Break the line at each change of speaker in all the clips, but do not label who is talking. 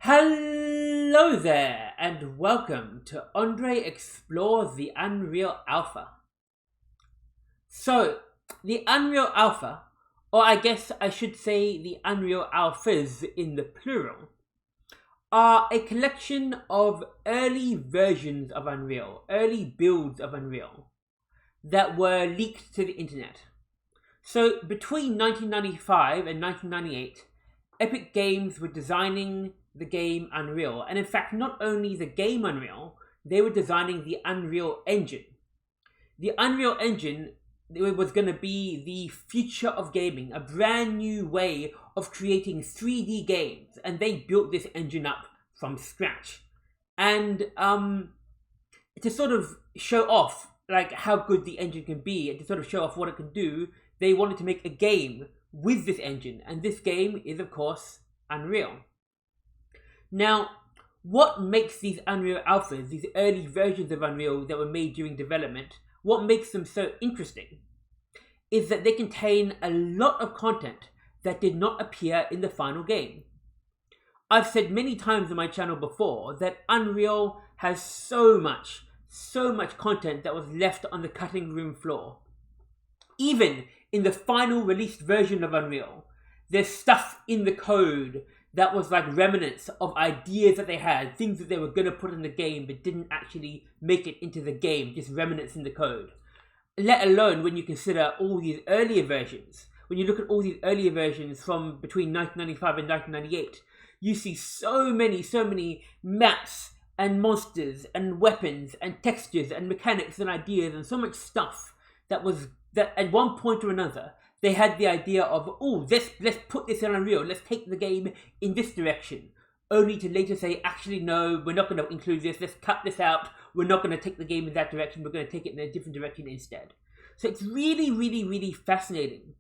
Hello there, and welcome to André Explores the Unreal Alpha. So, the Unreal Alpha, or I guess I should say the Unreal Alphas in the plural, are a collection of early versions of Unreal, early builds of Unreal, that were leaked to the internet. So, between 1995 and 1998, Epic Games were designing the game Unreal, and in fact not only the game Unreal, they were designing the Unreal Engine. The Unreal Engine was going to be the future of gaming, a brand new way of creating 3D games, and they built this engine up from scratch. And to sort of show off like how good the engine can be, and to sort of show off what it can do, they wanted to make a game with this engine, and this game is of course Unreal. Now, what makes these Unreal Alphas, these early versions of Unreal that were made during development, what makes them so interesting is that they contain a lot of content that did not appear in the final game. I've said many times on my channel before that Unreal has so much content that was left on the cutting room floor. Even in the final released version of Unreal, there's stuff in the code that was like remnants of ideas that they had, things that they were going to put in the game but didn't actually make it into the game, just remnants in the code. Let alone when you consider all these earlier versions. When you look at all these earlier versions from between 1995 and 1998, you see so many maps and monsters and weapons and textures and mechanics and ideas and so much stuff that at one point or another they had the idea of, let's put this in Unreal, let's take the game in this direction, only to later say, actually no, we're not going to include this, let's cut this out, we're not going to take the game in that direction, we're going to take it in a different direction instead. So it's really fascinating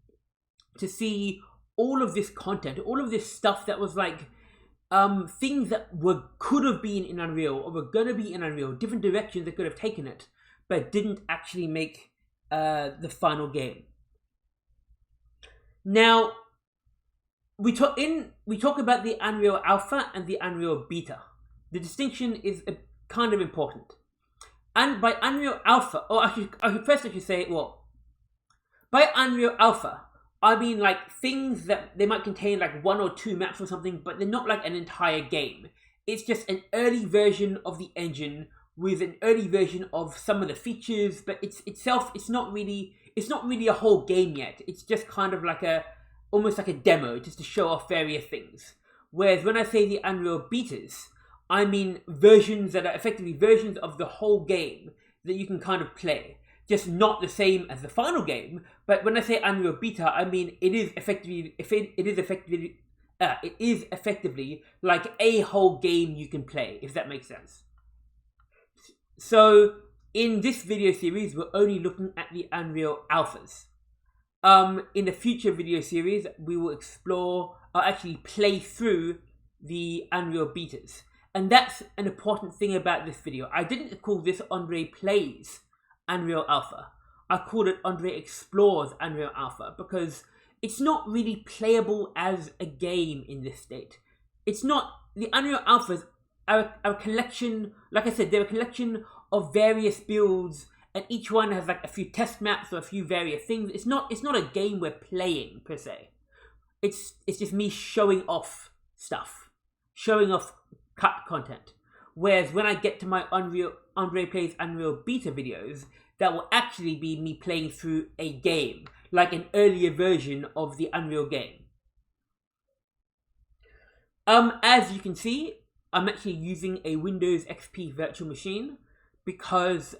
to see all of this content, all of this stuff that was like things that could have been in Unreal or were going to be in Unreal, different directions that could have taken it, but didn't actually make the final game. Now, we talk about the Unreal Alpha and the Unreal Beta. The distinction is kind of important. And by Unreal Alpha, or I should say, by Unreal Alpha, I mean like things that they might contain like one or two maps or something, but they're not like an entire game. It's just an early version of the engine with an early version of some of the features, but it's not really a whole game yet. It's just kind of like almost like a demo, just to show off various things. Whereas when I say the Unreal Betas, I mean versions that are effectively versions of the whole game that you can kind of play. Just not the same as the final game, but when I say Unreal Beta, I mean it is effectively like a whole game you can play, if that makes sense. So in this video series, we're only looking at the Unreal Alphas. In a future video series, we will explore, or actually play through the Unreal Betas. And that's an important thing about this video. I didn't call this André Plays Unreal Alpha. I called it André Explores Unreal Alpha because it's not really playable as a game in this state. It's not, the Unreal Alphas are a collection, like I said, they're a collection of various builds, and each one has like a few test maps or a few various things. It's not a game we're playing per se. It's just me showing off stuff, showing off cut content. Whereas when I get to my André Plays Unreal Beta videos, that will actually be me playing through a game, like an earlier version of the Unreal game. As you can see, I'm actually using a Windows XP virtual machine because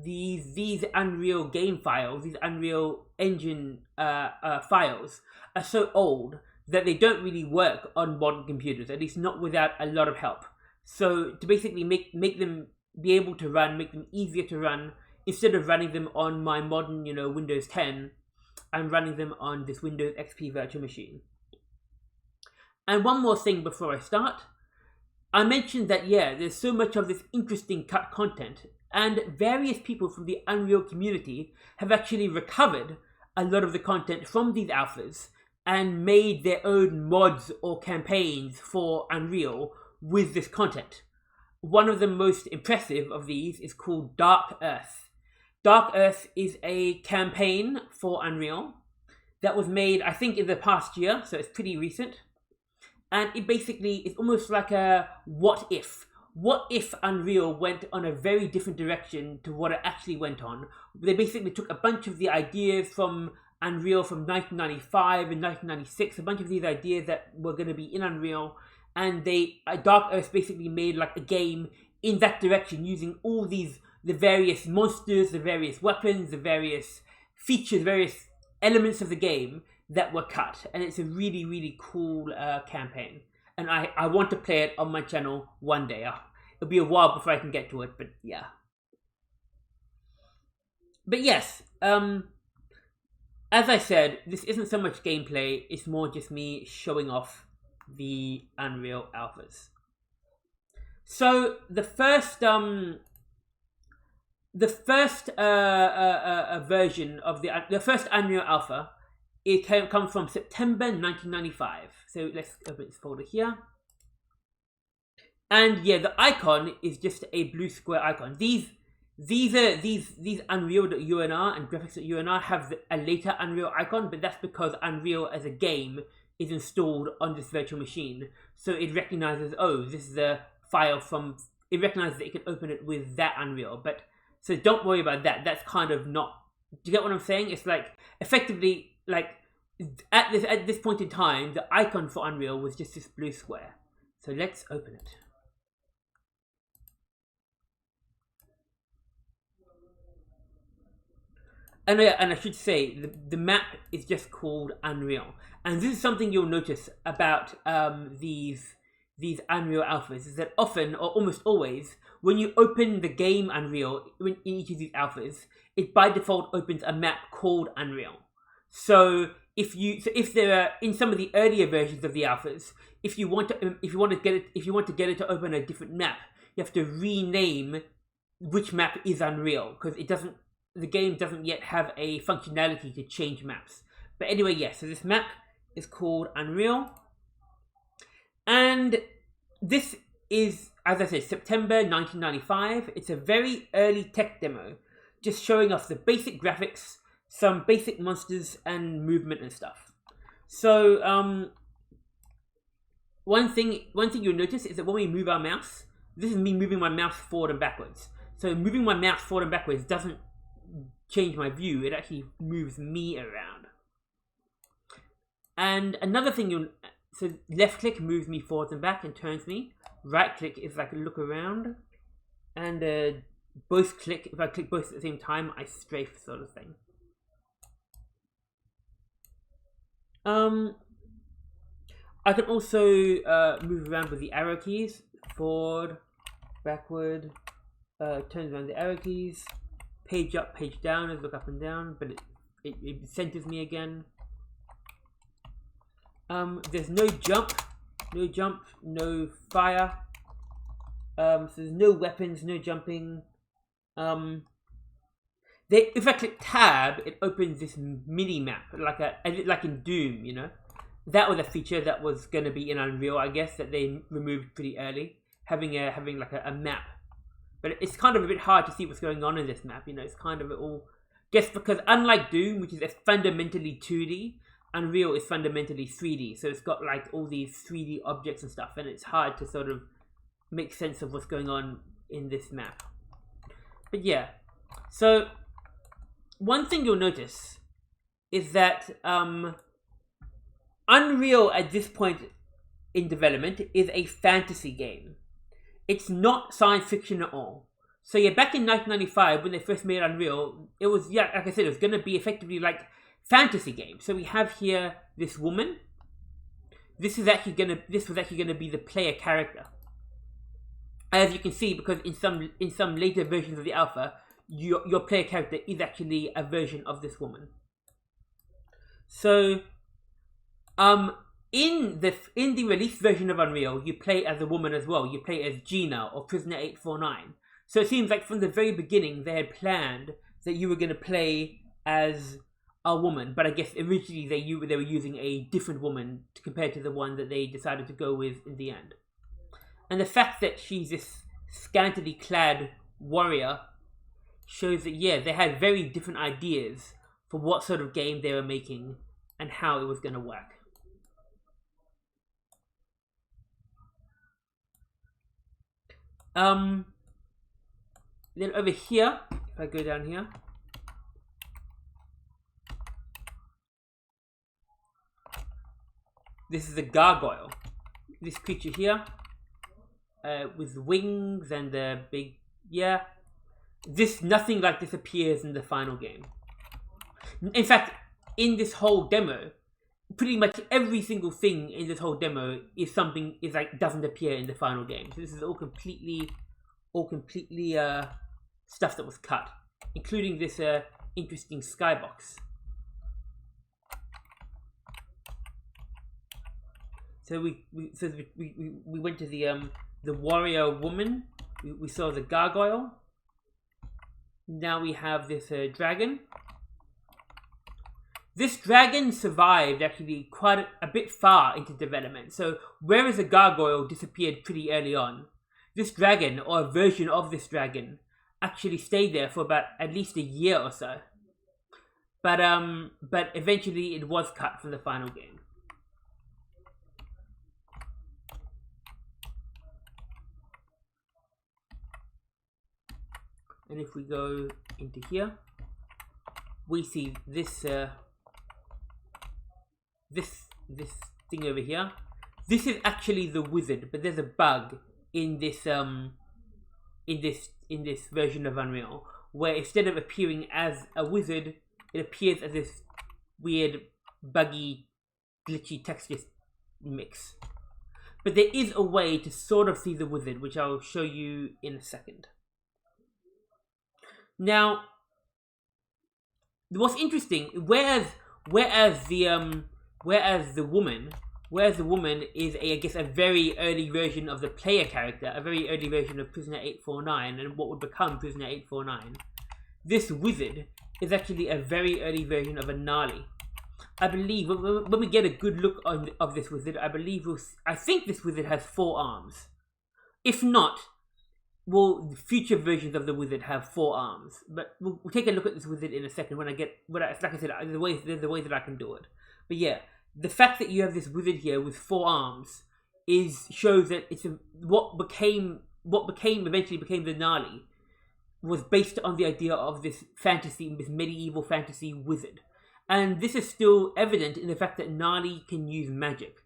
these Unreal game files, these Unreal Engine files are so old that they don't really work on modern computers, at least not without a lot of help. So to basically make them be able to run, make them easier to run, instead of running them on my modern, Windows 10, I'm running them on this Windows XP virtual machine. And one more thing before I start. I mentioned that, there's so much of this interesting cut content, and various people from the Unreal community have actually recovered a lot of the content from these alphas and made their own mods or campaigns for Unreal with this content. One of the most impressive of these is called Dark Earth. Dark Earth is a campaign for Unreal that was made, I think, in the past year, so it's pretty recent. And it basically is almost like a what if. What if Unreal went on a very different direction to what it actually went on? They basically took a bunch of the ideas from Unreal from 1995 and 1996, a bunch of these ideas that were going to be in Unreal, and Dark Earth basically made like a game in that direction using all the various monsters, the various weapons, the various features, various elements of the game that were cut. And it's a really, really cool campaign. And I want to play it on my channel one day. It'll be a while before I can get to it, but yeah. But yes, as I said, this isn't so much gameplay, it's more just me showing off the Unreal alphas. So the first version of the first Unreal alpha, it comes from September 1995. So let's open this folder here. And yeah, the icon is just a blue square icon. These Unreal.unr and graphics.unr have a later Unreal icon, but that's because Unreal as a game is installed on this virtual machine. So it recognizes, oh, this is a file from, it recognizes that it can open it with that Unreal. But so don't worry about that. That's kind of not, do you get what I'm saying? It's like effectively like at this point in time, the icon for Unreal was just this blue square. So let's open it. And I should say, the map is just called Unreal. And this is something you'll notice about these Unreal alphas, is that often, or almost always, when you open the game Unreal, in each of these alphas, it by default opens a map called Unreal. So if there are, in some of the earlier versions of the alphas, if you want to get it to open a different map, you have to rename which map is Unreal, because the game doesn't yet have a functionality to change maps. But anyway, yes, so this map is called Unreal. And this is, as I said, September 1995. It's a very early tech demo, just showing off the basic graphics, some basic monsters and movement and stuff. So one thing you'll notice is that when we move our mouse, this is me moving my mouse forward and backwards. So moving my mouse forward and backwards doesn't change my view, it actually moves me around. And another thing so left click moves me forwards and back and turns me. Right click is like a look around. And both click, if I click both at the same time, I strafe sort of thing. I can also move around with the arrow keys. Forward, backward, turns around the arrow keys. Page up, page down as look up and down, but it centers me again. There's no jump, no fire. So there's no weapons, no jumping. If I click tab, it opens this mini map, like in Doom, you know. That was a feature that was going to be in Unreal, I guess, that they removed pretty early, having like a map. But it's kind of a bit hard to see what's going on in this map, you know. It's kind of all, just because unlike Doom, which is fundamentally 2D, Unreal is fundamentally 3D. So it's got like all these 3D objects and stuff, and it's hard to sort of make sense of what's going on in this map. But yeah, so one thing you'll notice is that Unreal at this point in development is a fantasy game. It's not science fiction at all. So yeah, back in 1995 when they first made Unreal, it was, yeah, like I said, it was going to be effectively like fantasy game. So we have here this woman. This was actually going to be the player character. As you can see, because in some later versions of the alpha, your player character is actually a version of this woman. So in the release version of Unreal, you play as a woman as well. You play as Gina or Prisoner 849. So it seems like from the very beginning they had planned that you were going to play as a woman, but I guess originally they were using a different woman compared to the one that they decided to go with in the end. And the fact that she's this scantily clad warrior shows that, yeah, they had very different ideas for what sort of game they were making and how it was going to work. Then over here, if I go down here, this is a gargoyle. This creature here, with wings and the big, nothing like this appears in the final game. In fact, in this whole demo, pretty much every single thing in this whole demo doesn't appear in the final game. So this is all completely stuff that was cut, including this interesting skybox. So we went to the warrior woman. We saw the gargoyle. Now we have this dragon. This dragon survived actually quite a bit far into development. So whereas the gargoyle disappeared pretty early on, this dragon, or a version of this dragon, actually stayed there for about at least a year or so. But eventually it was cut from the final game. And if we go into here, we see this this thing over here. This is actually the wizard, but there's a bug in this version of Unreal where instead of appearing as a wizard, it appears as this weird, buggy, glitchy texture mix. But there is a way to sort of see the wizard, which I'll show you in a second. Now, what's interesting, whereas the woman is a very early version of the player character, a very early version of Prisoner 849 and what would become Prisoner 849. This wizard is actually a very early version of a Gnarly. I believe when we get a good look of this wizard, I think this wizard has 4 arms. If not, well, future versions of the wizard have 4 arms. But we'll take a look at this wizard in a second like I said, there's a way that I can do it. But yeah, the fact that you have this wizard here with 4 arms shows that it's what eventually became the Gnarly was based on the idea of this medieval fantasy wizard. And this is still evident in the fact that Gnarly can use magic.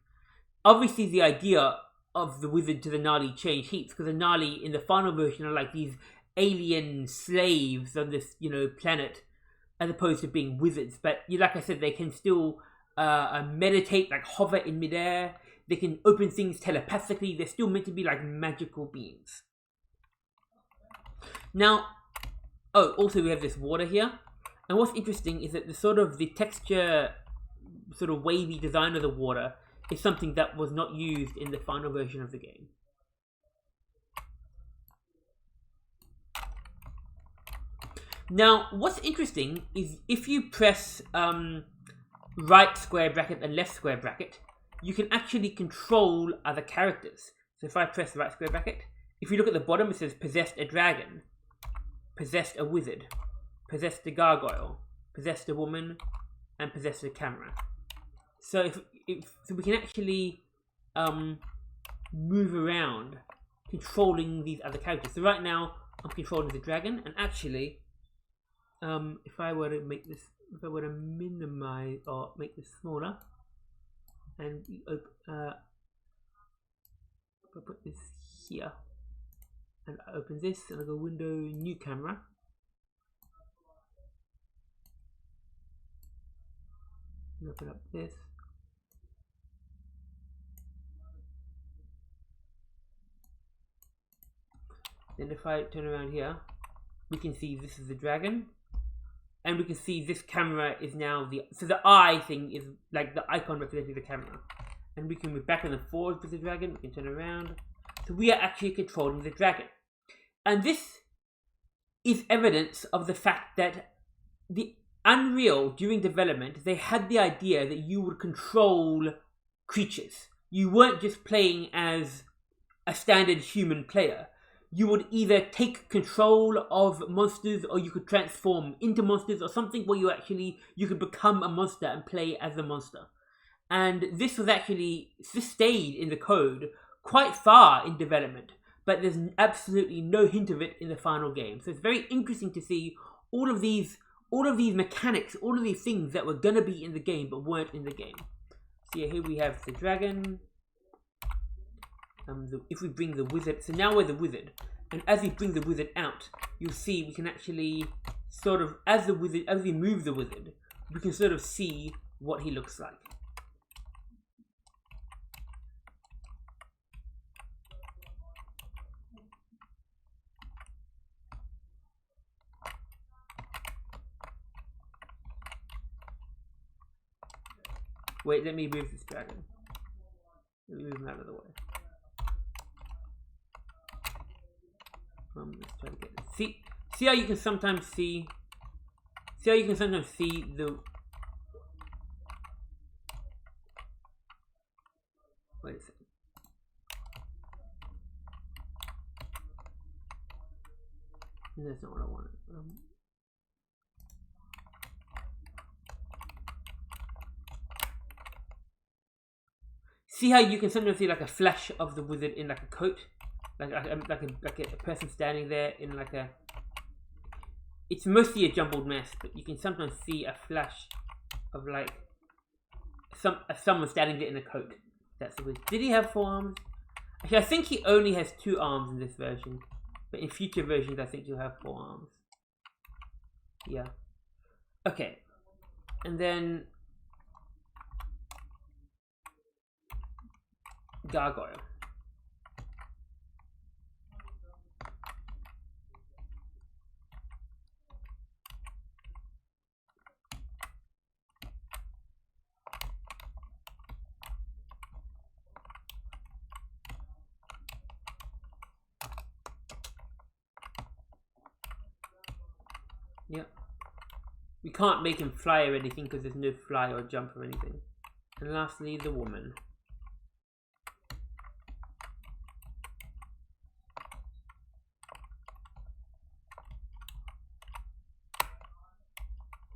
Obviously, the idea of the wizard to the Gnarly changed heaps, because the Gnarly in the final version are like these alien slaves on this, planet, as opposed to being wizards. But like I said, they can still meditate, like hover in midair. They can open things telepathically. They're still meant to be like magical beings. Now, also we have this water here. And what's interesting is that the texture, sort of wavy design of the water is something that was not used in the final version of the game. Now, what's interesting is if you press right square bracket and left square bracket, you can actually control other characters. So if I press the right square bracket, if you look at the bottom, it says possessed a dragon, possessed a wizard, possessed a gargoyle, possessed a woman, and possessed a camera. So so we can actually move around controlling these other characters. So right now I'm controlling the dragon, and actually if I were to minimize or make this smaller, and if I put this here and I open this and I go window new camera, and open up this, then if I turn around here, we can see this is the dragon, and we can see this camera is now so the eye thing is like the icon representing the camera, and we can move back and forward with the dragon. We can turn around, so we are actually controlling the dragon, and this is evidence of the fact that Unreal, during development, they had the idea that you would control creatures. You weren't just playing as a standard human player. You would either take control of monsters, or you could transform into monsters, or something where you could become a monster and play as a monster. And this stayed in the code quite far in development, but there's absolutely no hint of it in the final game. So it's very interesting to see all of these mechanics, all of these things that were gonna be in the game but weren't in the game. So yeah, here we have the dragon. If we bring the wizard, so now we're the wizard, and as we bring the wizard out, you'll see we can actually sort of, as we move the wizard, we can sort of see what he looks like. Wait, let me move this dragon. Let me move him out of the way. Let's try to get this. See how you can sometimes see. See how you can sometimes see the. Wait a second. That's not what I wanted. See how you can sometimes see like a flash of the wizard in like a coat, like a person standing there in like a. It's mostly a jumbled mess, but you can sometimes see a flash of like someone standing there in a coat. That's the wizard. Did he have 4 arms? Actually, I think he only has 2 arms in this version, but in future versions, I think he'll have 4 arms. Yeah. Okay, and then. Gargoyle. Yeah. We can't make him fly or anything because there's no fly or jump or anything. And lastly, the woman.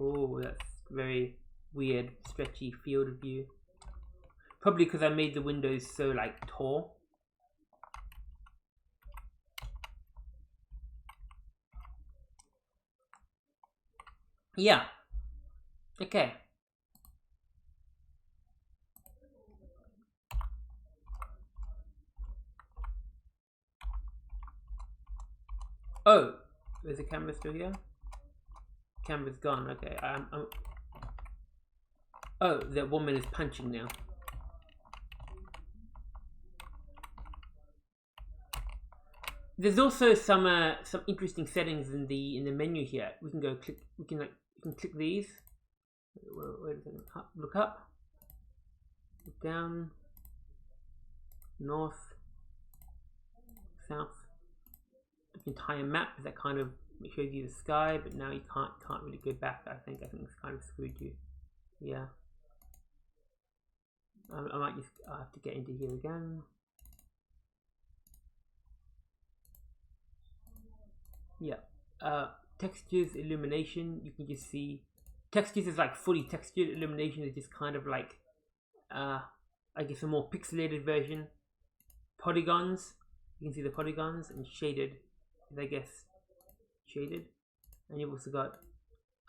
Oh, that's very weird, stretchy field of view. Probably because I made the windows so like tall. Yeah. Okay. Oh, is the camera still here? Camera's gone. Okay. Oh, that woman is punching now. There's also some interesting settings in the menu here. We can go click. We can click these. Wait a second. Look up. Look down. North. South. The entire map. That kind of shows you the sky, but now you can't really go back. I think it's kind of screwed you. Yeah. I might just have to get into here again. Yeah. Textures, illumination. You can just see textures is like fully textured. Illumination is just kind of like I guess a more pixelated version. Polygons. You can see the polygons, and shaded is, I guess, shaded. And you've also got,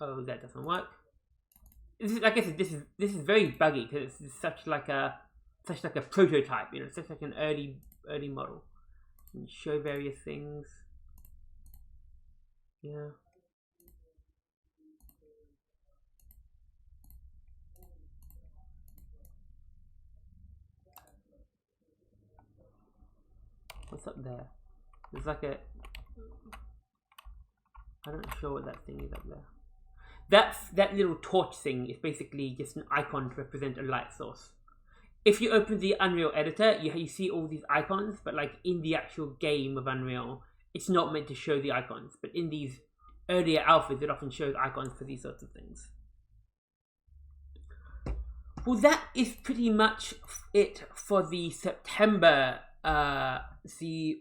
oh, that doesn't work. I guess this is very buggy because it's such like a prototype, you know, such like an early model. And show various things. Yeah. What's up there? There's like a. I'm not sure what that thing is up there. That little torch thing is basically just an icon to represent a light source. If you open the Unreal editor, you see all these icons, but like in the actual game of Unreal, it's not meant to show the icons. But in these earlier alphas, it often shows icons for these sorts of things. Well, that is pretty much it for the September, the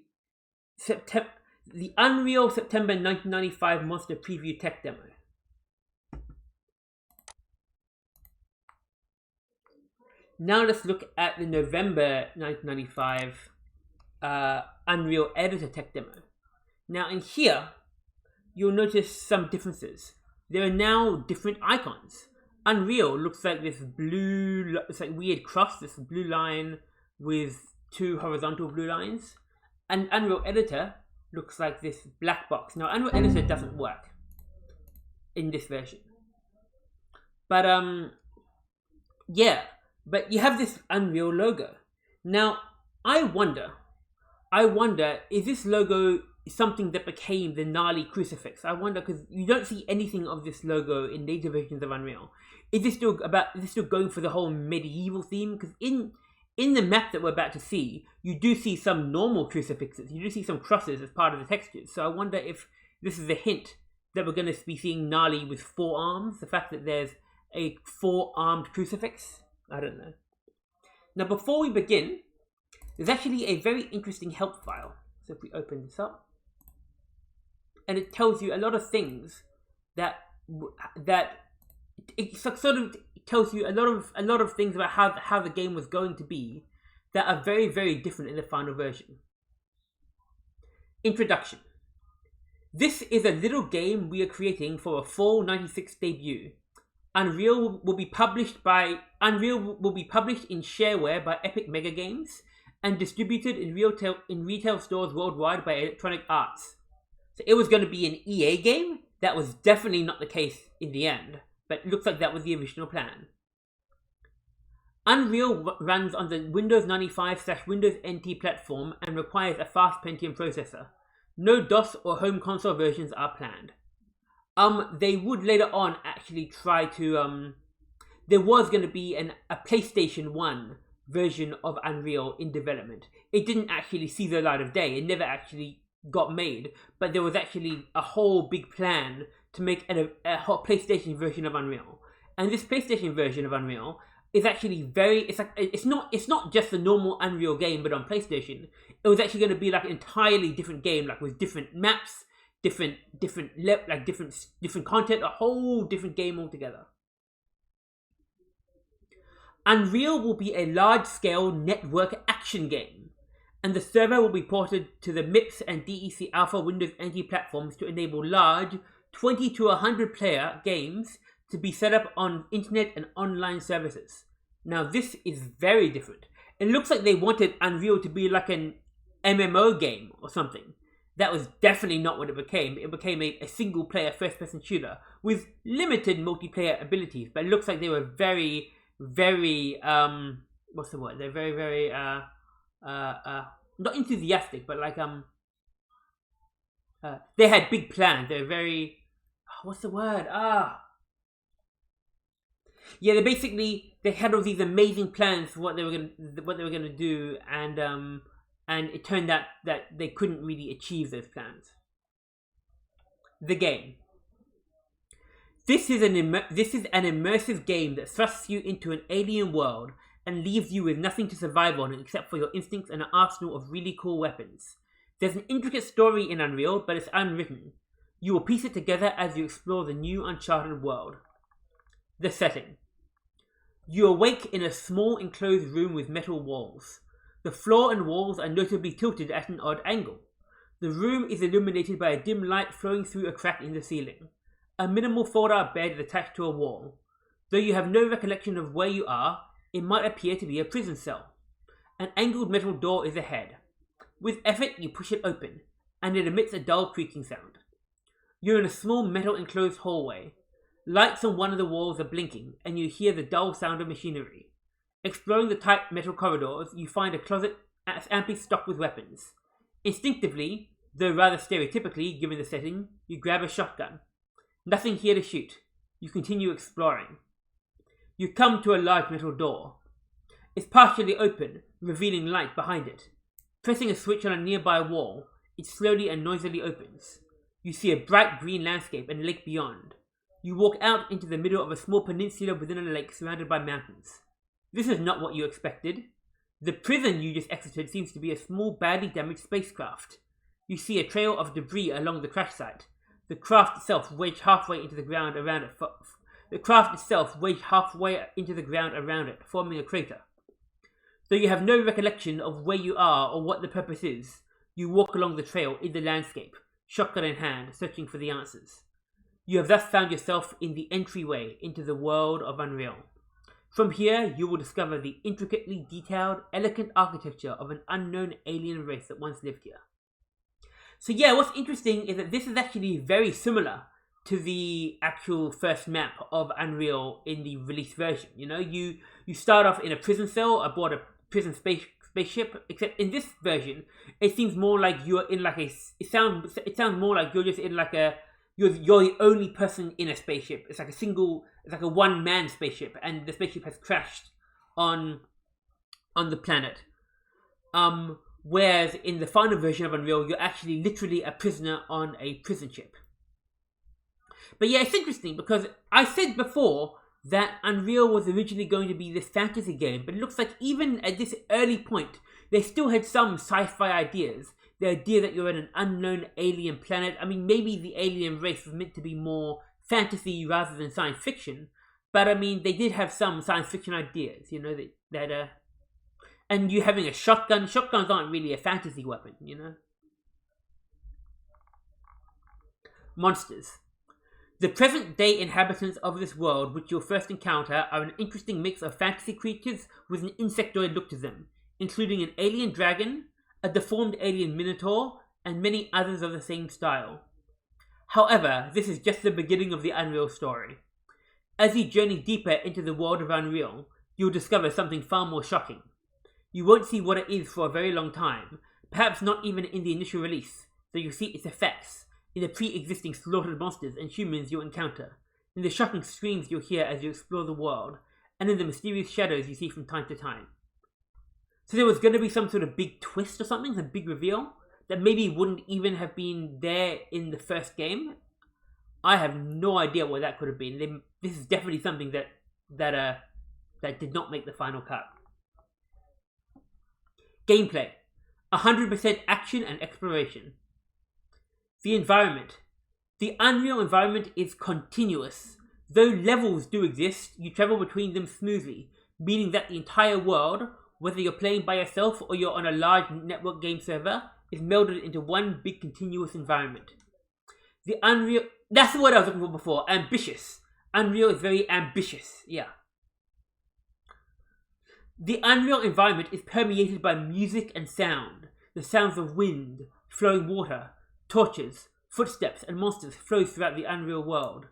Unreal September 1995 Monster Preview Tech Demo. Now let's look at the November 1995 Unreal Editor Tech Demo. Now in here, you'll notice some differences. There are now different icons. Unreal looks like this blue, it's like weird cross, this blue line with two horizontal blue lines. And Unreal Editor looks like this black box. Now Unreal Editor doesn't work in this version. But yeah, but you have this Unreal logo. Now I wonder, is this logo something that became the gnarly crucifix? I wonder, because you don't see anything of this logo in later versions of Unreal. Is this still going for the whole medieval theme? Because in the map that we're about to see, you do see some normal crucifixes. You do see some crosses as part of the textures. So I wonder if this is a hint that we're going to be seeing gnarly with 4 arms. The fact that there's a 4-armed crucifix. I don't know. Now before we begin, there's actually a very interesting help file. So if we open this up, and it tells you a lot of things that it sort of tells you a lot of things about how the game was going to be that are very, very different in the final version. Introduction. This is a little game we are creating for a fall '96 debut. Unreal will be published in shareware by Epic Mega Games and distributed in retail stores worldwide by Electronic Arts. So it was going to be an EA game. That was definitely not the case in the end, but it looks like that was the original plan. Unreal runs on the Windows 95/Windows NT platform and requires a fast Pentium processor. No DOS or home console versions are planned. They would later on actually try to, there was going to be a PlayStation 1 version of Unreal in development. It didn't actually see the light of day. It never actually got made, but there was actually a whole big plan to make a whole PlayStation version of Unreal. And this PlayStation version of Unreal is actually it's not just a normal Unreal game, but on PlayStation, it was actually going to be like an entirely different game, like with different maps, different content, a whole different game altogether. Unreal will be a large-scale network action game, and the server will be ported to the MIPS and DEC Alpha Windows NT platforms to enable large 20 to 100 player games to be set up on internet and online services. Now this is very different. It looks like they wanted Unreal to be like an MMO game or something. That was definitely not what it became. It became a single player first person shooter with limited multiplayer abilities, but it looks like they were very, very what's the word? They're very, very not enthusiastic, but like they had big plans. They're very, what's the word? Yeah, they had all these amazing plans for what they were gonna do, and it turned out that they couldn't really achieve those plans. The game. This is an immersive game that thrusts you into an alien world and leaves you with nothing to survive on except for your instincts and an arsenal of really cool weapons. There's an intricate story in Unreal, but it's unwritten. You will piece it together as you explore the new uncharted world. The setting. You awake in a small enclosed room with metal walls. The floor and walls are notably tilted at an odd angle. The room is illuminated by a dim light flowing through a crack in the ceiling. A minimal fold-out bed is attached to a wall. Though you have no recollection of where you are, it might appear to be a prison cell. An angled metal door is ahead. With effort, you push it open, and it emits a dull creaking sound. You're in a small metal enclosed hallway. Lights on one of the walls are blinking, and you hear the dull sound of machinery. Exploring the tight metal corridors, you find a closet amply stocked with weapons. Instinctively, though rather stereotypically given the setting, you grab a shotgun. Nothing here to shoot. You continue exploring. You come to a large metal door. It's partially open, revealing light behind it. Pressing a switch on a nearby wall, it slowly and noisily opens. You see a bright green landscape and lake beyond. You walk out into the middle of a small peninsula within a lake surrounded by mountains. This is not what you expected. The prison you just exited seems to be a small, badly damaged spacecraft. You see a trail of debris along the crash site. The craft itself wedged halfway into the ground around it. Forming a crater. Though you have no recollection of where you are or what the purpose is, you walk along the trail in the landscape, shotgun in hand, searching for the answers. You have thus found yourself in the entryway into the world of Unreal. From here, you will discover the intricately detailed, elegant architecture of an unknown alien race that once lived here. So yeah, what's interesting is that this is actually very similar to the actual first map of Unreal in the release version. You know, you start off in a prison cell aboard a prison spaceship, except in this version, it seems more like you're in like a. It sounds more like you're just in like a. You're the only person in a spaceship. It's like a one-man spaceship, and the spaceship has crashed on the planet. Whereas in the final version of Unreal, you're actually literally a prisoner on a prison ship. But yeah, it's interesting because I said before that Unreal was originally going to be this fantasy game, but it looks like even at this early point, they still had some sci-fi ideas. The idea that you're in an unknown alien planet. I mean, maybe the alien race was meant to be more fantasy rather than science fiction, but I mean, they did have some science fiction ideas, you know, and you having a shotgun. Shotguns aren't really a fantasy weapon, you know. Monsters. The present-day inhabitants of this world, which you'll first encounter, are an interesting mix of fantasy creatures with an insectoid look to them, including an alien dragon, a deformed alien minotaur, and many others of the same style. However, this is just the beginning of the Unreal story. As you journey deeper into the world of Unreal, you'll discover something far more shocking. You won't see what it is for a very long time, perhaps not even in the initial release, so you'll see its effects in the pre-existing slaughtered monsters and humans you'll encounter, in the shocking screams you'll hear as you explore the world, and in the mysterious shadows you see from time to time. So there was going to be some sort of big twist or something, some big reveal, that maybe wouldn't even have been there in the first game. I have no idea what that could have been. This is definitely something that did not make the final cut. Gameplay. 100% action and exploration. The environment. The Unreal environment is continuous. Though levels do exist, you travel between them smoothly, meaning that the entire world, whether you're playing by yourself or you're on a large network game server, is melded into one big continuous environment. The Unreal... That's the word I was looking for before. Ambitious. Unreal is very ambitious. Yeah. The Unreal environment is permeated by music and sound. The sounds of wind, flowing water, torches, footsteps, and monsters flow throughout the Unreal world.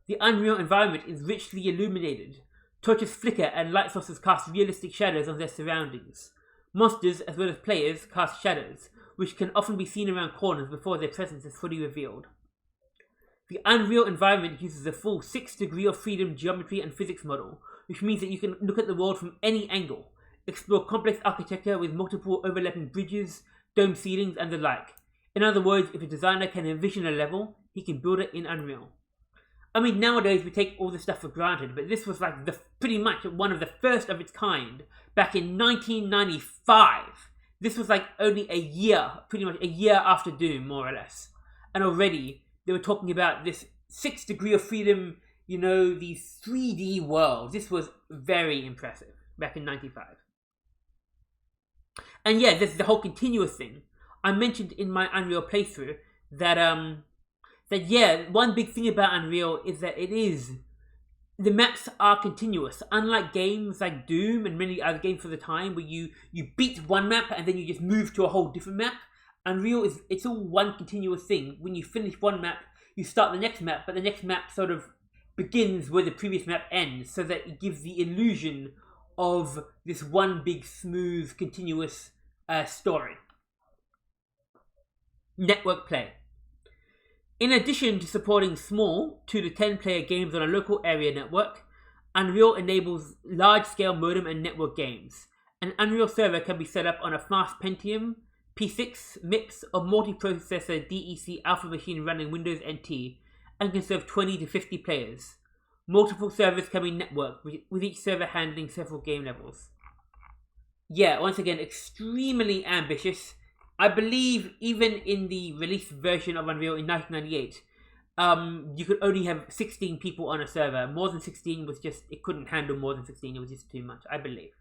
The Unreal environment is richly illuminated. Torches flicker and light sources cast realistic shadows on their surroundings. Monsters, as well as players, cast shadows, which can often be seen around corners before their presence is fully revealed. The Unreal environment uses a full 6 degree of freedom geometry and physics model, which means that you can look at the world from any angle, explore complex architecture with multiple overlapping bridges, domed ceilings, and the like. In other words, if a designer can envision a level, he can build it in Unreal. I mean, nowadays we take all this stuff for granted, but this was like pretty much one of the first of its kind back in 1995. This was like only pretty much a year after Doom, more or less. And already they were talking about this 6 degree of freedom, you know, these 3D worlds. This was very impressive back in 95. And yeah, this is the whole continuous thing. I mentioned in my Unreal playthrough that yeah, one big thing about Unreal is that the maps are continuous. Unlike games like Doom and many other games for the time where you beat one map and then you just move to a whole different map, Unreal it's all one continuous thing. When you finish one map, you start the next map, but the next map sort of begins where the previous map ends, so that it gives the illusion of this one big smooth continuous story. Network play. In addition to supporting small 2 to 10 player games on a local area network, Unreal enables large-scale modem and network games. An Unreal server can be set up on a fast Pentium P6 MIPS or multiprocessor DEC alpha machine running Windows NT and can serve 20 to 50 players. Multiple servers can be networked, with each server handling several game levels. Yeah, once again, extremely ambitious. I believe even in the release version of Unreal in 1998, you could only have 16 people on a server. More than 16 was just, it couldn't handle more than 16, it was just too much, I believe.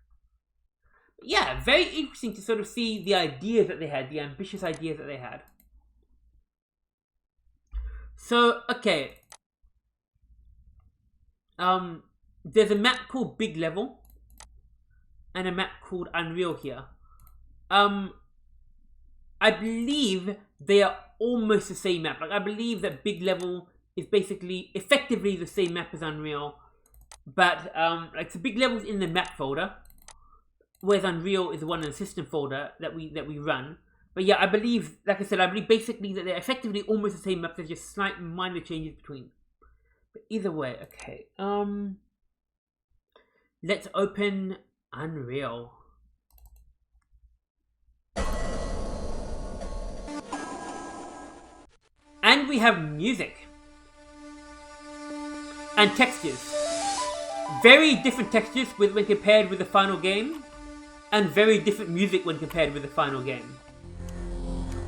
But yeah, very interesting to sort of see the ideas that they had, the ambitious ideas that they had. So, okay. There's a map called BigLevel and a map called Unreal here. I believe they are almost the same map. Like, I believe that BigLevel is basically effectively the same map as Unreal, but like, so BigLevel's in the map folder, whereas Unreal is the one in the system folder that we run. But yeah, I believe, like I said, I believe basically that they're effectively almost the same map. There's just slight minor changes between. But either way, okay. Let's open Unreal. And we have music. And textures. Very different textures when compared with the final game. And very different music when compared with the final game.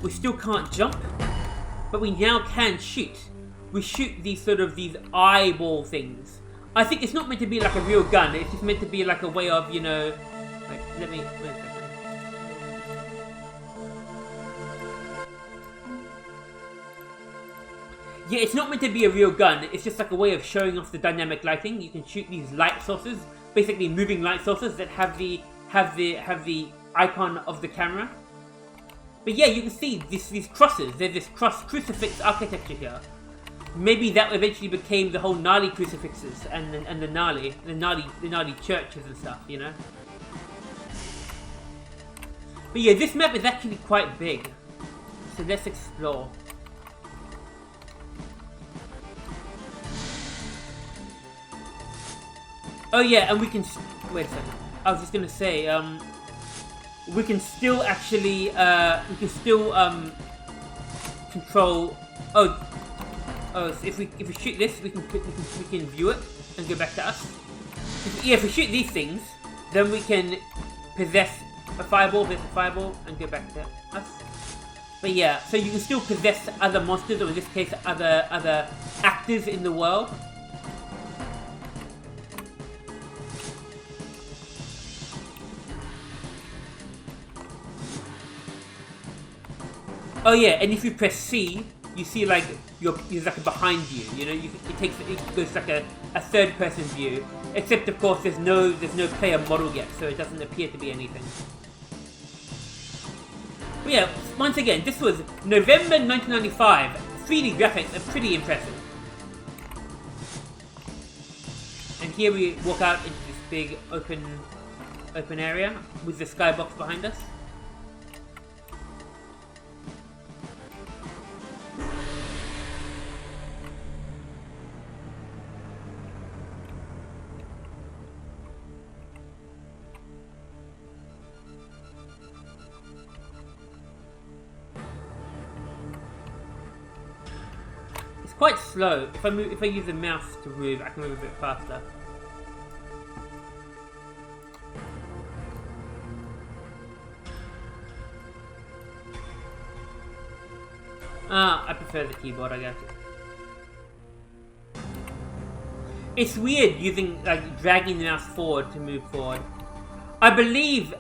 We still can't jump, but we now can shoot. We shoot these eyeball things. I think it's not meant to be like a real gun, it's just meant to be like a way of, you know... Wait, wait a second. Yeah, it's not meant to be a real gun, it's just like a way of showing off the dynamic lighting. You can shoot these light sources, basically moving light sources that have the icon of the camera. But yeah, you can see these crosses. There's this cross crucifix architecture here. Maybe that eventually became the whole gnarly crucifixes and the gnarly churches and stuff, you know. But yeah, this map is actually quite big. So let's explore. Oh yeah, and we can... Wait a second. I was just gonna say, we can still actually, control... Oh, so if we shoot this, we can view it and go back to us. If we shoot these things, then we can possess a fireball, and go back to us. But yeah, so you can still possess other monsters, or in this case, other actors in the world. Oh yeah, and if you press C, you see like there's like a behind you. You know, it goes like a third person view. Except of course there's no player model yet, so it doesn't appear to be anything. But yeah, once again, this was November 1995. 3D graphics are pretty impressive. And here we walk out into this big open area with the skybox behind us. Quite slow. If I use the mouse to move, I can move a bit faster. I prefer the keyboard, I guess. It's weird using dragging the mouse forward to move forward. I believe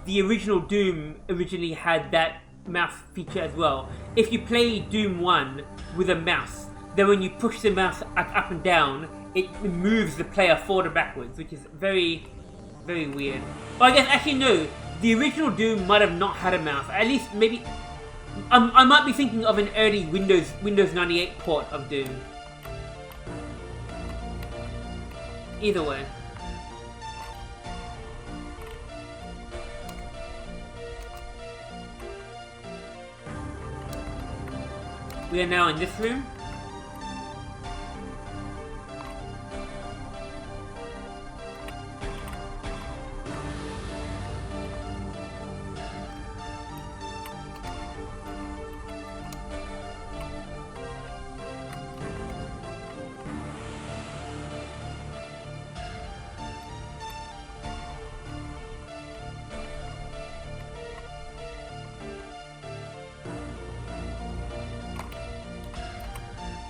the original Doom originally had that mouse feature as well. If you play Doom 1 with a mouse, then when you push the mouse up and down, it moves the player forward and backwards, which is very, very weird. But I guess, actually no, the original Doom might have not had a mouse. At least, maybe, I might be thinking of an early Windows 98 port of Doom. Either way. We are now in this room.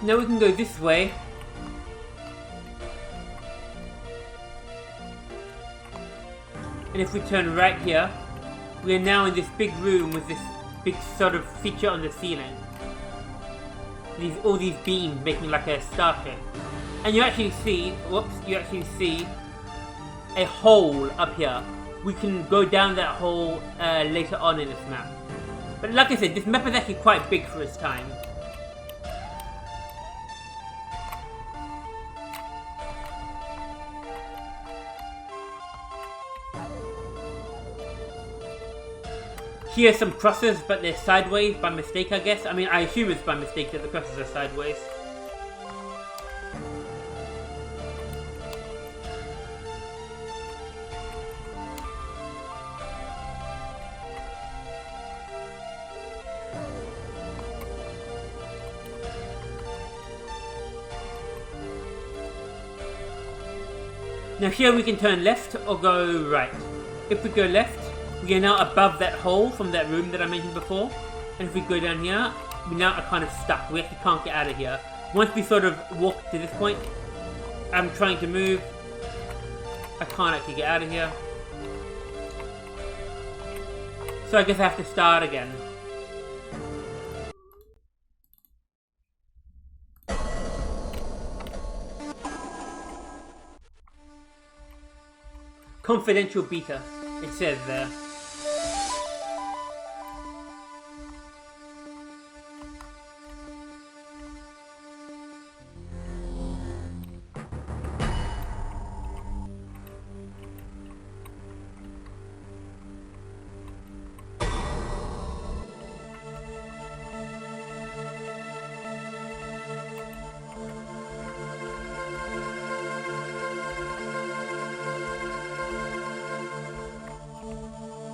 Now we can go this way. And if we turn right here, we are now in this big room with this big sort of feature on the ceiling. All these beams making like a star shape. And you actually see, a hole up here. We can go down that hole later on in this map. But like I said, this map is actually quite big for its time. Here are some crosses, but they're sideways by mistake, I guess. I mean, I assume it's by mistake that the crosses are sideways. Now here we can turn left or go right. If we go left, we are now above that hole from that room that I mentioned before. And if we go down here, we now are kind of stuck. We actually can't get out of here. Once we sort of walk to this point, I'm trying to move. I can't actually get out of here. So I guess I have to start again. Confidential beta, it says there.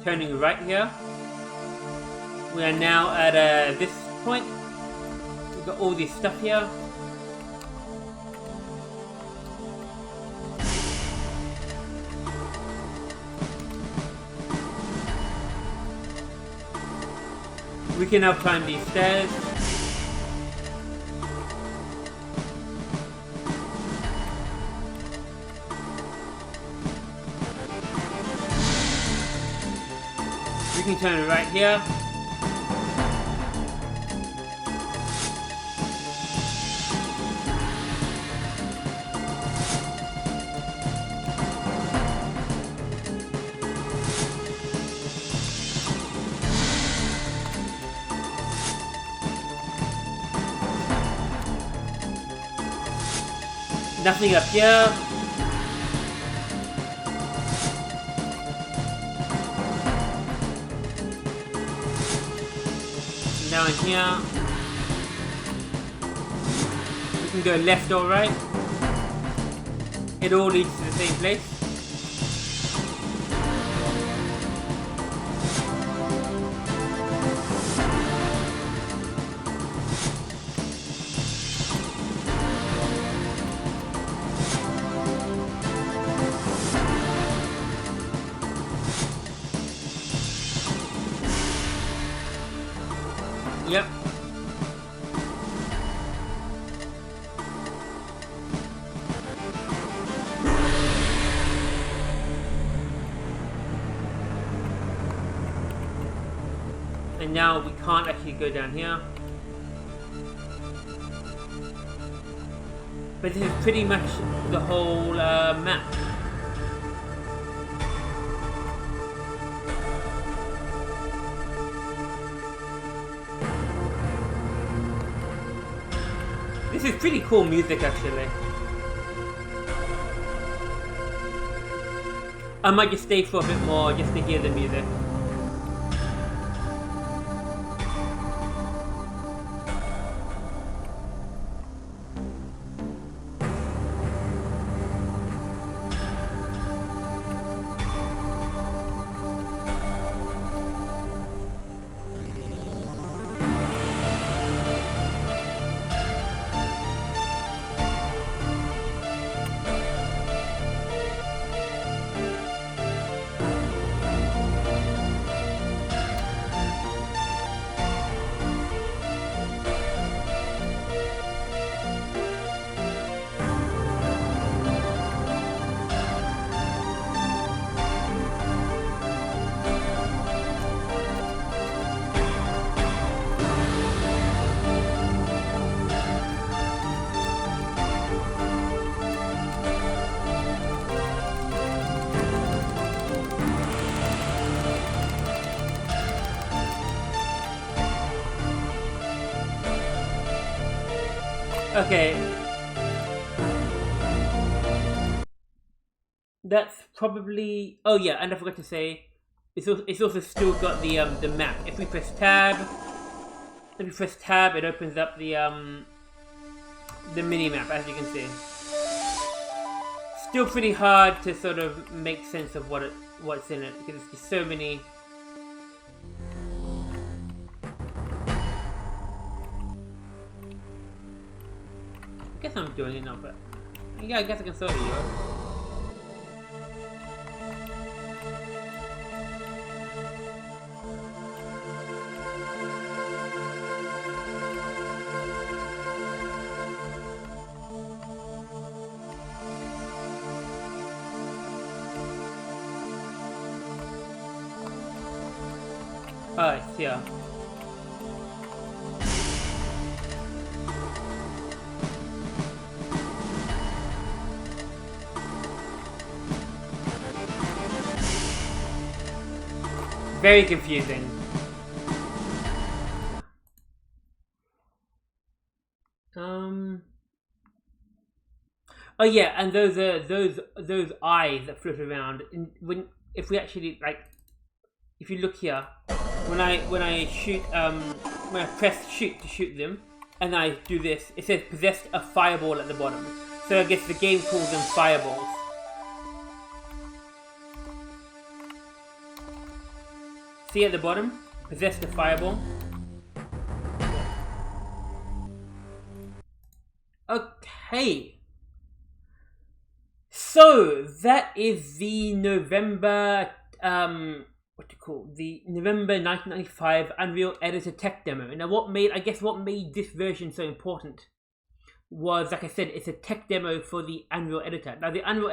Turning right here. We are now at this point. We've got all this stuff here. We can now climb these stairs. We can turn right here. Nothing up here. Now in here, we can go left or right. It all leads to the same place. Yep. And now we can't actually go down here. But this is pretty much the whole map. This is pretty cool music, actually. I might just stay for a bit more just to hear the music. Okay. That's probably... Oh yeah, and I forgot to say, it's also still got the map. If we press tab, it opens up the mini map, as you can see. Still pretty hard to sort of make sense of what's in it, because there's just so many. I guess I'm doing it now, but yeah, I guess I can sort of do it. Yeah. Very confusing. Oh yeah, and those eyes that float around. If we actually if you look here, when I shoot when I press shoot to shoot them, and I do this, it says possessed a fireball at the bottom. So I guess the game calls them fireballs. See at the bottom, possessed a fireball. Okay. So that is the November the November 1995 Unreal Editor tech demo. Now what made this version so important was, like I said, it's a tech demo for the Unreal Editor. Now the Unreal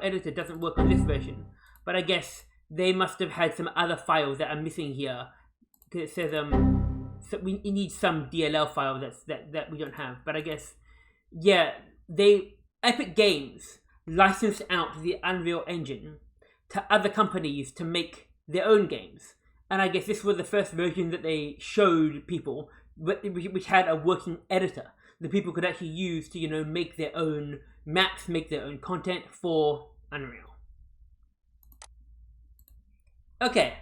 Editor doesn't work on this version, but I guess they must have had some other files that are missing here, because it says so we need some DLL file that we don't have. But I guess, yeah, Epic Games licensed out the Unreal Engine to other companies to make their own games, and I guess this was the first version that they showed people, which had a working editor that people could actually use to make their own maps, make their own content for Unreal. Okay,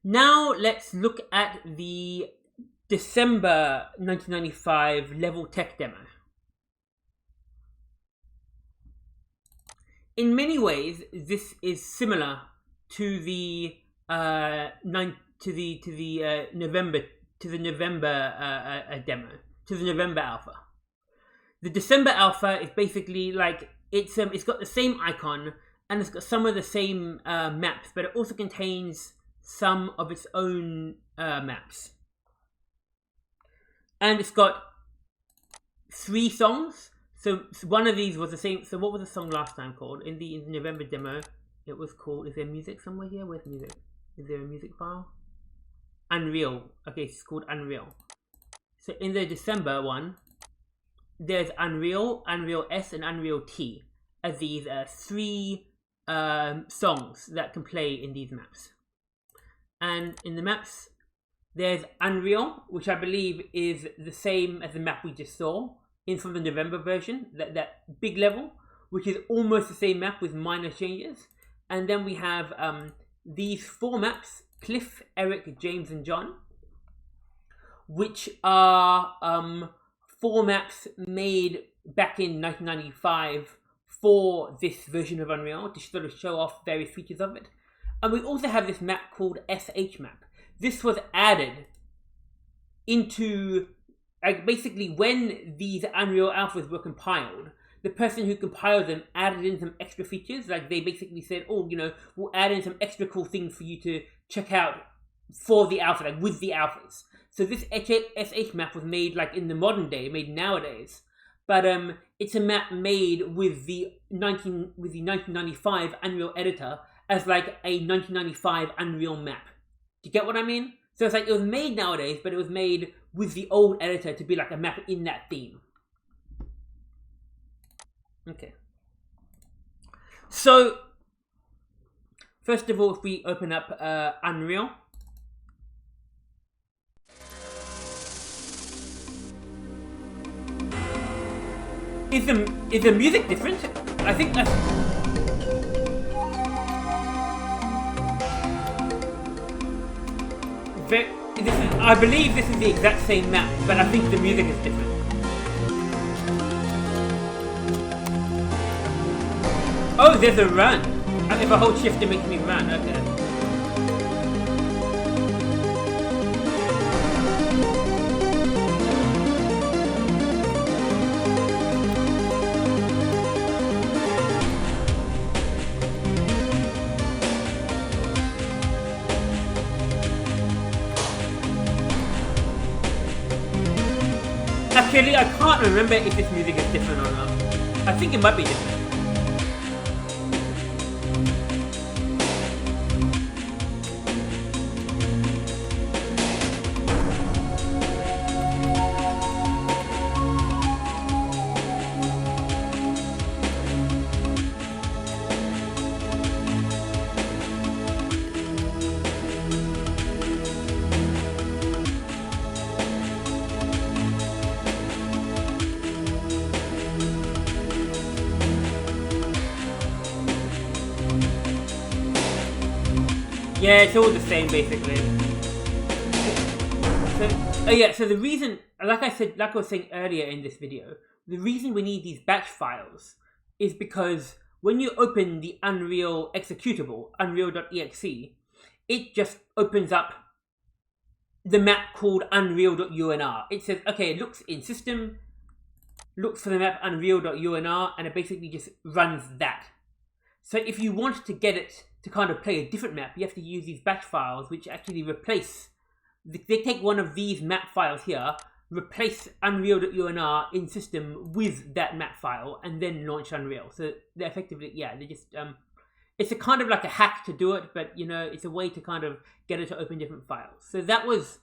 now let's look at the December 1995 level tech demo. In many ways, this is similar to the November demo, to the November alpha. The December alpha is basically it's got the same icon, and it's got some of the same maps, but it also contains some of its own maps. And it's got 3 songs. So one of these was the same. So what was the song last time called? In the November demo, it was called... Is there music somewhere here? Where's music? Is there a music file? Unreal. Okay, it's called Unreal. So in the December one, there's Unreal, Unreal S, and Unreal T as these 3 songs that can play in these maps. And in the maps, there's Unreal, which I believe is the same as the map we just saw from the November version, that BigLevel, which is almost the same map with minor changes. And then we have these 4 maps, Cliff, Eric, James, and John, which are 4 maps made back in 1995 for this version of Unreal to sort of show off various features of it. And we also have this map called SHMap. This was added into... basically, when these Unreal Alphas were compiled, the person who compiled them added in some extra features. They basically said, oh, we'll add in some extra cool things for you to check out for the alpha, with the alphas. So this SH map was made in the modern day, made nowadays. But it's a map made with the 1995 Unreal Editor as a 1995 Unreal map. Do you get what I mean? So it's it was made nowadays, but it was made with the old editor to be a map in that theme. Okay. So, first of all, if we open up Unreal. Is the music different? I think that's... I believe this is the exact same map, but I think the music is different. Oh, there's a run. If I hold shift, it makes me run. Okay. Actually, I can't remember if this music is different or not. I think it might be different. Yeah, it's all the same basically. So the reason, like I was saying earlier in this video, the reason we need these batch files is because when you open the Unreal executable, unreal.exe, it just opens up the map called unreal.unr. It says, okay, it looks in system, looks for the map unreal.unr, and it basically just runs that. So if you want to get it to kind of play a different map, you have to use these batch files, which actually replace... They take one of these map files here, replace unreal.unr in system with that map file, and then launch Unreal. So they're effectively, yeah, they just... it's a kind of like a hack to do it, but, you know, it's a way to kind of get it to open different files. So that was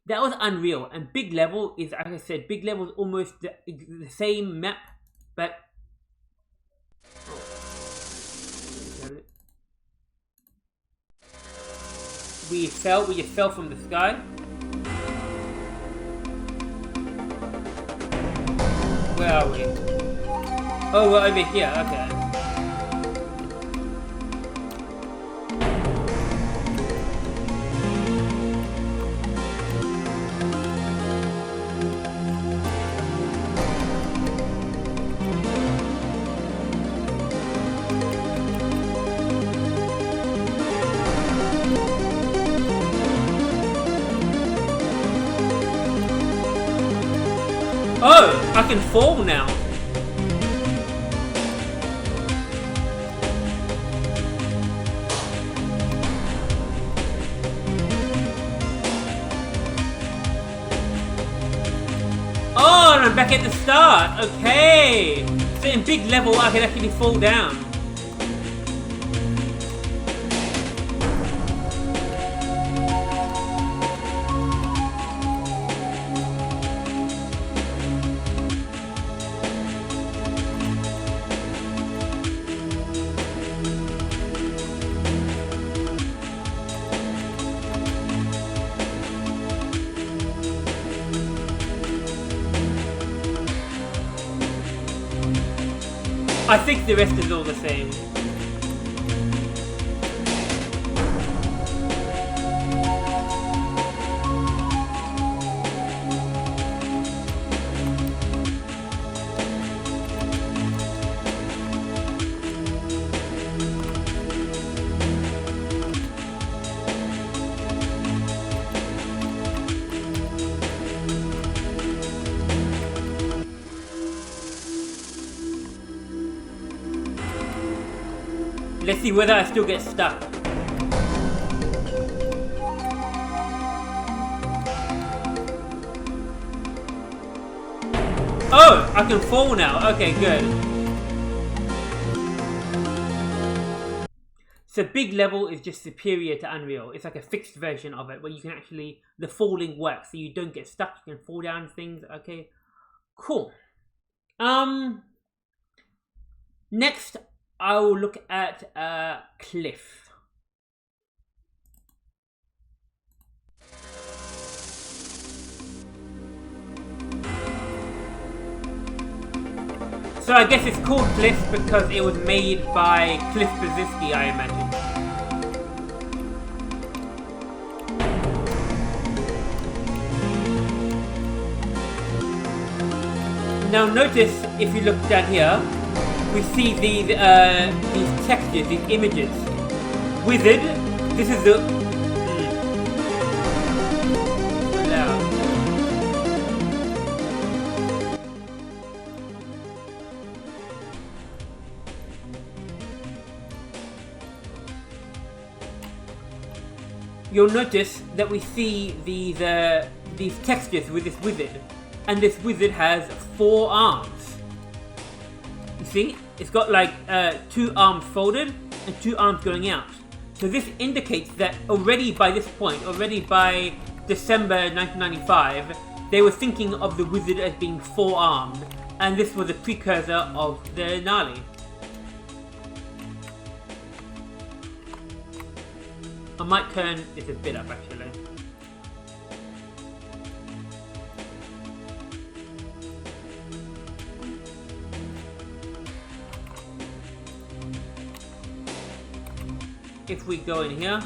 Unreal. And BigLevel is, like I said, BigLevel is almost the same map, but... We just fell from the sky. Where are we? Oh, we're over here, okay. Oh, I can fall now. Oh, and I'm back at the start. Okay. So in BigLevel, I can actually fall down. I think the rest is all the same. Let's see whether I still get stuck. Oh, I can fall now. Okay, good. So BigLevel is just superior to Unreal. It's like a fixed version of it where you can actually, the falling works, so you don't get stuck. You can fall down things. Okay, cool. Next, I will look at Cliff. So I guess it's called Cliff because it was made by Cliff Bleszinski, I imagine. Now notice, if you look down here, we see these textures, these images. Wizard, this is the... You'll notice that we see these textures with this wizard, and this wizard has 4 arms. You see, it's got like 2 arms folded and 2 arms going out. So this indicates that already by this point, already by December 1995, they were thinking of the wizard as being 4-armed, and this was a precursor of the Gnarly. I might turn this a bit up actually. If we go in here,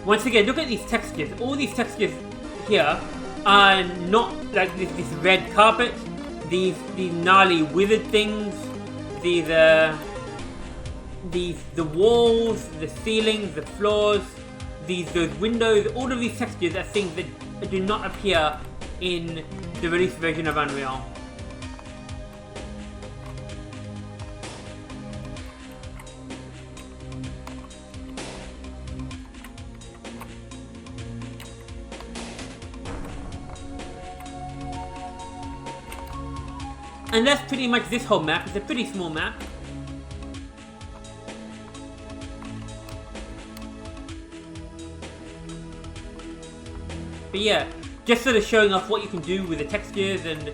once again, look at these textures. All these textures here are not like this red carpet, these gnarly withered things, the walls, the ceilings, the floors, those windows. All of these textures are things that do not appear in the released version of Unreal. And that's pretty much this whole map. It's a pretty small map. But yeah, just sort of showing off what you can do with the textures and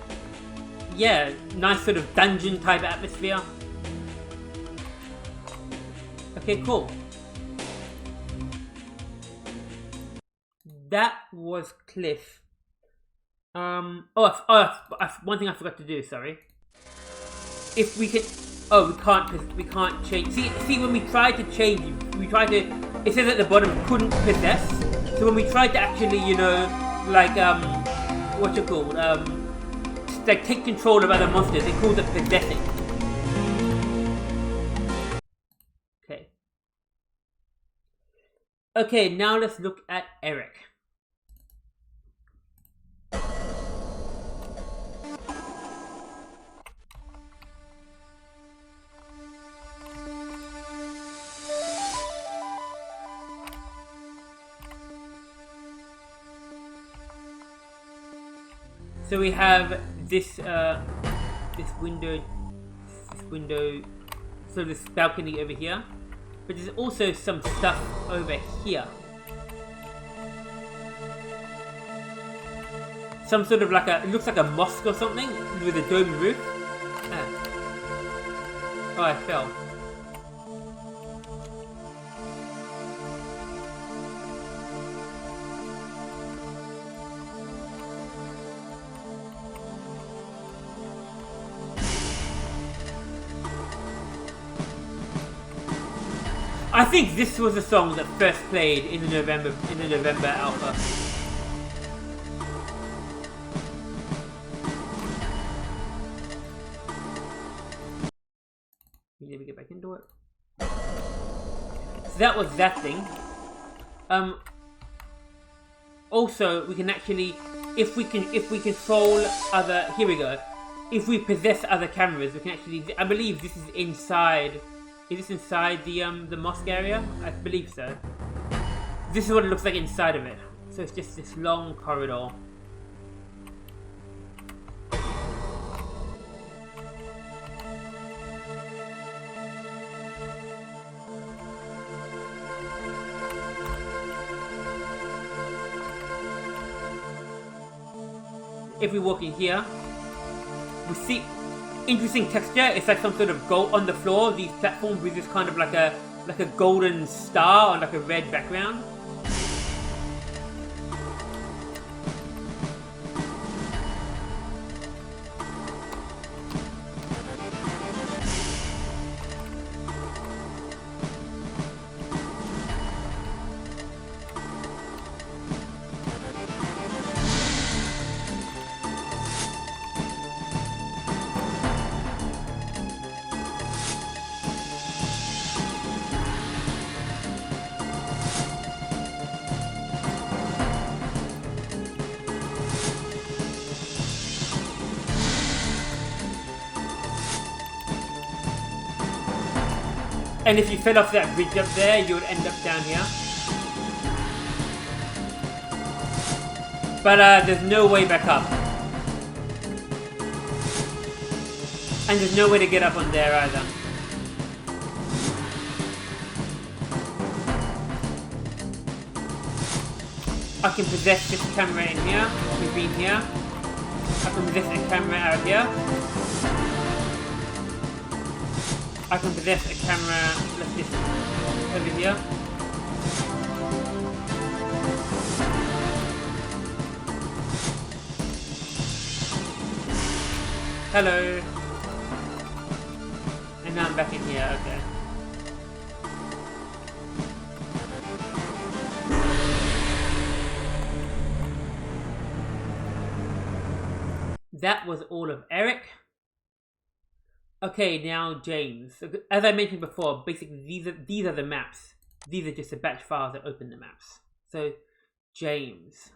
yeah, nice sort of dungeon type atmosphere. Okay, cool. That was Cliff. One thing I forgot to do, sorry. If we can, we can't change. See, when we tried to change, it says at the bottom, couldn't possess. So when we tried to actually, you know, like, what's it called? Like take control of other monsters, it calls it possessing. Okay. Okay, now let's look at Eric. So we have this window, so this balcony over here, but there's also some stuff over here. Some sort of like it looks like a mosque or something with a domed roof. Oh, I fell. I think this was the song that first played in the November alpha. You need to get back into it. So that was that thing. Also, we can actually, if we control other, here we go. If we possess other cameras, we can actually, I believe this is inside, is this inside the mosque area? I believe so. This is what it looks like inside of it. So it's just this long corridor. If we walk in here, we see interesting texture. It's like some sort of gold on the floor. These platforms with this kind of like a golden star on like a red background. And if you fell off that bridge up there, you would end up down here. But there's no way back up. And there's no way to get up on there either. I can possess this camera in here. We've been here. I can possess a camera out here. I can possess a camera, let's just, over here. Hello. And now I'm back in here, okay. That was all of Eric. Okay, now James. As I mentioned before, basically these are the maps. These are just the batch files that open the maps. So, James.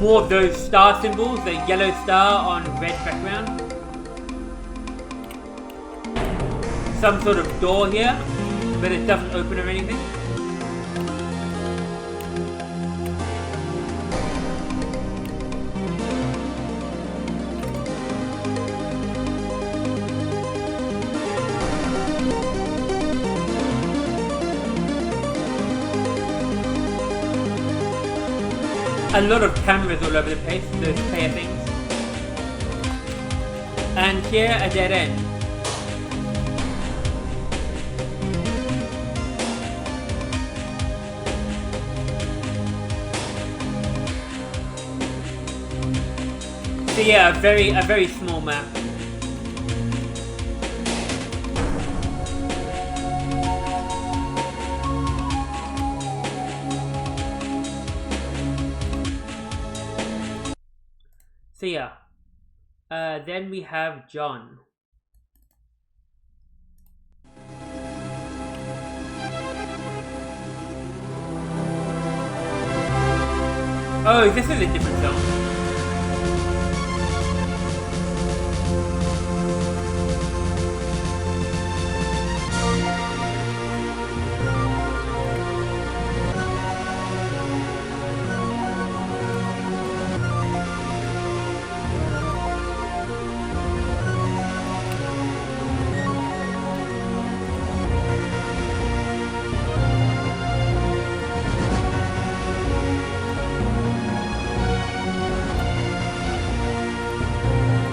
More of those star symbols, the yellow star on red background. Some sort of door here, but it doesn't open or anything. A lot of cameras all over the place, those player things. And here, a dead end. So yeah, a very small map. So yeah, then we have John. Oh, this is a different zone.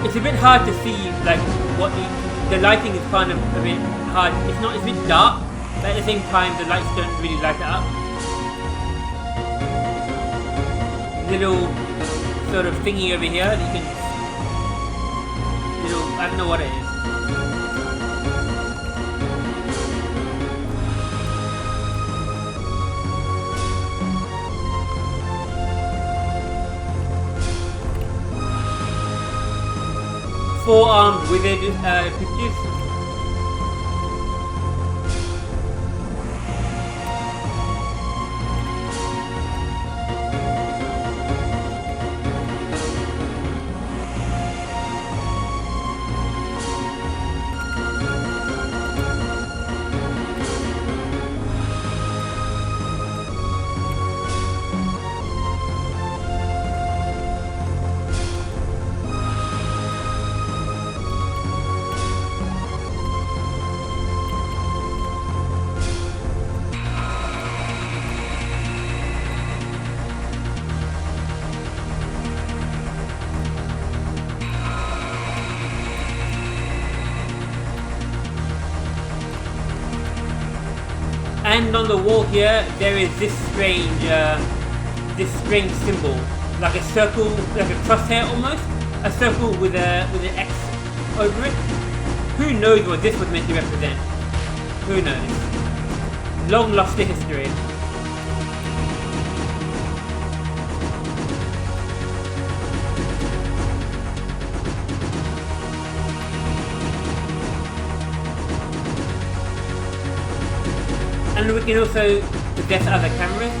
It's a bit hard to see, like, what the lighting is kind of a bit hard. It's a bit dark, but at the same time, the lights don't really light it up. Little sort of thingy over here that you can, I don't know what it is. four-armed wizard pictures. And on the wall here, there is this strange symbol, like a circle, like a crosshair almost, a circle with an X over it. Who knows what this was meant to represent? Who knows? Long lost to history. And we can also possess other cameras.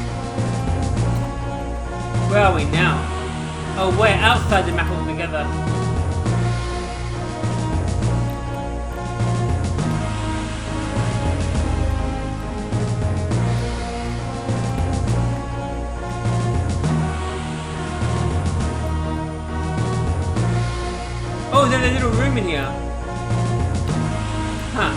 Where are we now? Oh, we're outside the map altogether. Oh, there's a little room in here. Huh.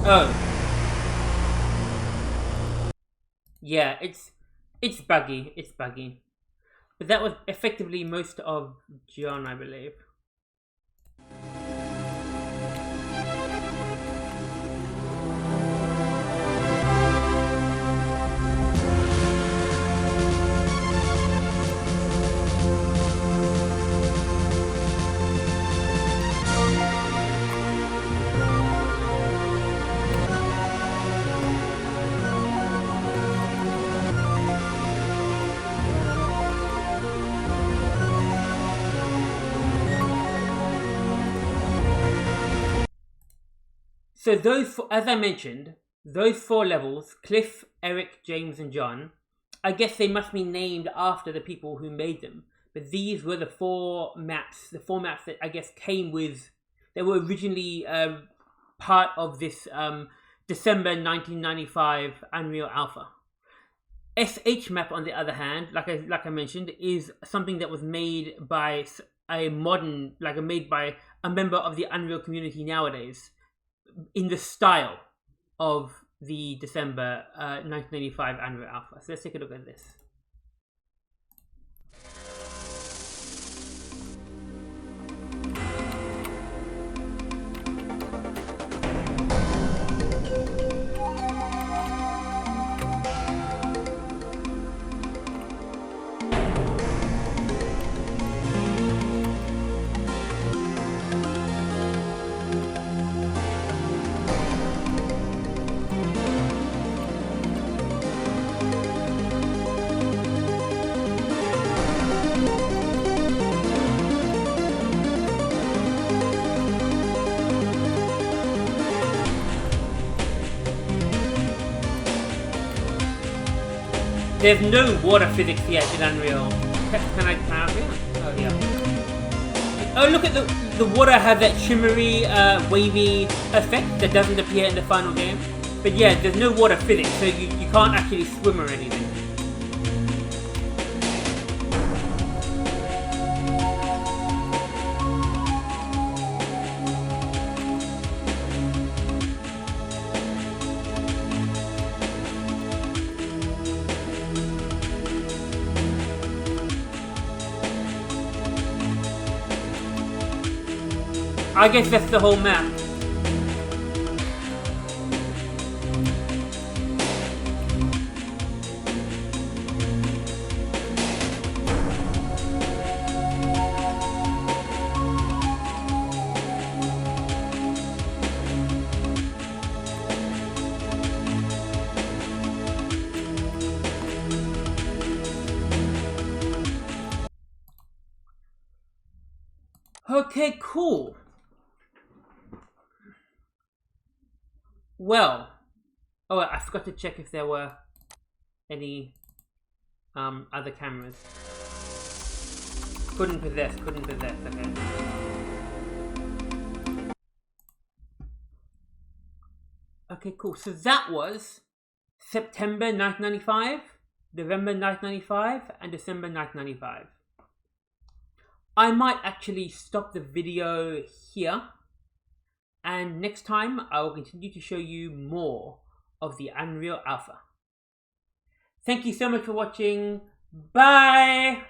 Oh. Yeah, it's buggy. It's buggy. But that was effectively most of John, I believe. So those, as I mentioned, those four levels, Cliff, Eric, James and John, I guess they must be named after the people who made them. But these were the four maps that I guess came with, they were originally part of this December 1995 Unreal Alpha. SHMap, on the other hand, like I mentioned, is something that was made by a member of the Unreal community nowadays, in the style of the December 1985 André Alpha. So let's take a look at this. There's no water physics yet in Unreal. Can I Oh yeah. Oh, look at the water has that shimmery, wavy effect that doesn't appear in the final game. But yeah, there's no water physics, so you can't actually swim or anything. I guess that's the whole map. Okay, cool. Well, oh, I forgot to check if there were any other cameras. Couldn't possess, okay. Okay, cool. So that was September 1995, November 1995, and December 1995. I might actually stop the video here, and next time I will continue to show you more of the Unreal Alpha. Thank you so much for watching. Bye!